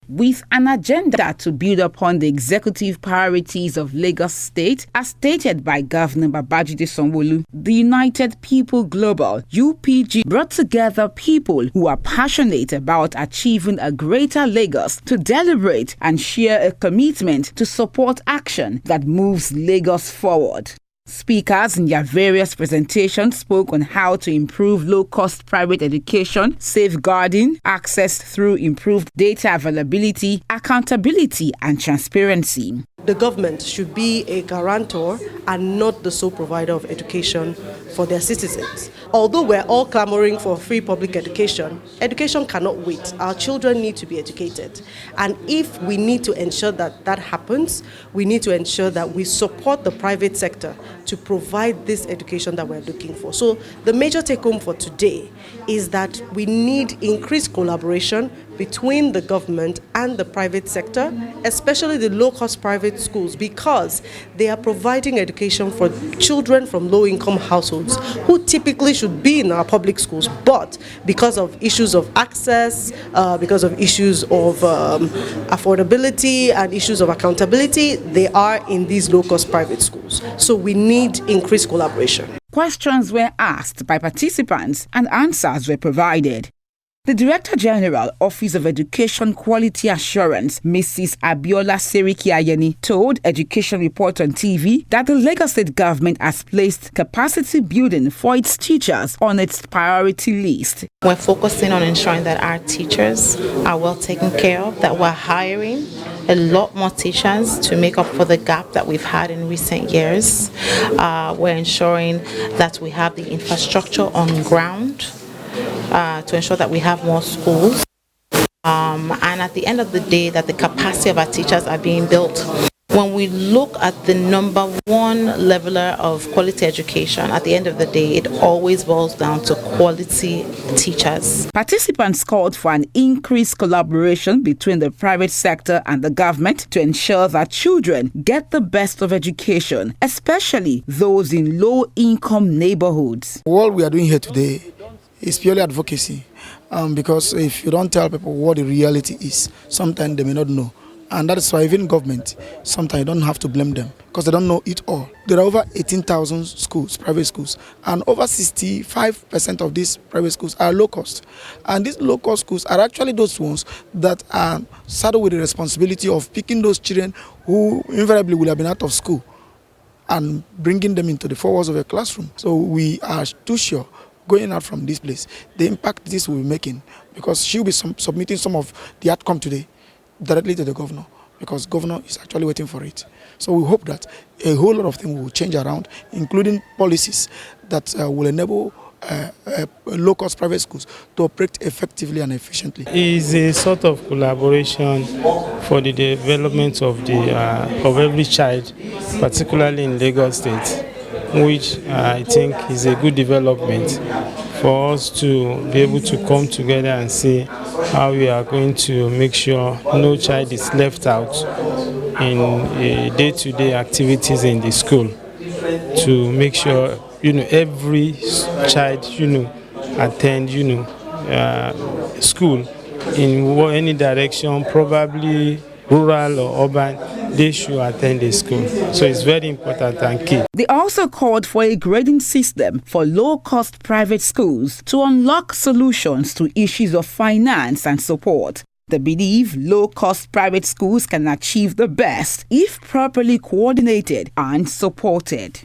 with an agenda to build upon the executive priorities of Lagos State, as stated by Governor Babajide Sanwo-Olu. The United People Global (UPG) brought together people who are passionate about achieving a greater Lagos to deliberate and share a commitment to support action that moves Lagos forward. Speakers in their various presentations spoke on how to improve low-cost private education, safeguarding access through improved data availability, accountability, and transparency. The government should be a guarantor and not the sole provider of education for their citizens. Although we're all clamoring for free public education, education cannot wait. Our children need to be educated. And if we need to ensure that that happens, we need to ensure that we support the private sector to provide this education that we're looking for. So the major take home for today is that we need increased collaboration between the government and the private sector, especially the low-cost private schools, because they are providing education for children from low-income households who typically should be in our public schools, but because of issues of access, because of issues of affordability and issues of accountability, they are in these low-cost private schools. So we need increased collaboration. Questions were asked by participants and answers were provided. The Director General, Office of Education Quality Assurance, Mrs. Abiola Seriki Ayeni, told Education Report on TV that the Lagos State government has placed capacity building for its teachers on its priority list. We're focusing on ensuring that our teachers are well taken care of, that we're hiring a lot more teachers to make up for the gap that we've had in recent years. We're ensuring that we have the infrastructure on ground to ensure that we have more schools, and at the end of the day that the capacity of our teachers are being built. When we look at the number one leveler of quality education, at the end of the day it always boils down to quality teachers. Participants called for an increased collaboration between the private sector and the government to ensure that children get the best of education, especially those in low-income neighborhoods. What we are doing here today is purely advocacy, because if you don't tell people what the reality is, sometimes they may not know. And that is why even government, sometimes you don't have to blame them because they don't know it all. There are over 18,000 schools, private schools, and over 65% of these private schools are low cost. And these low cost schools are actually those ones that are saddled with the responsibility of picking those children who invariably will have been out of school and bringing them into the four walls of a classroom. So we are too sure going out from this place, the impact this will be making, because she will be submitting some of the outcome today directly to the governor, because governor is actually waiting for it. So we hope that a whole lot of things will change around, including policies that will enable low-cost private schools to operate effectively and efficiently. It is a sort of collaboration for the development of every child, particularly in Lagos State, which I think is a good development for us to be able to come together and see how we are going to make sure no child is left out in day-to-day activities in the school, to make sure every child attend school in any direction, probably rural or urban. They should attend the school. So it's very important and key. They also called for a grading system for low-cost private schools to unlock solutions to issues of finance and support. They believe low-cost private schools can achieve the best if properly coordinated and supported.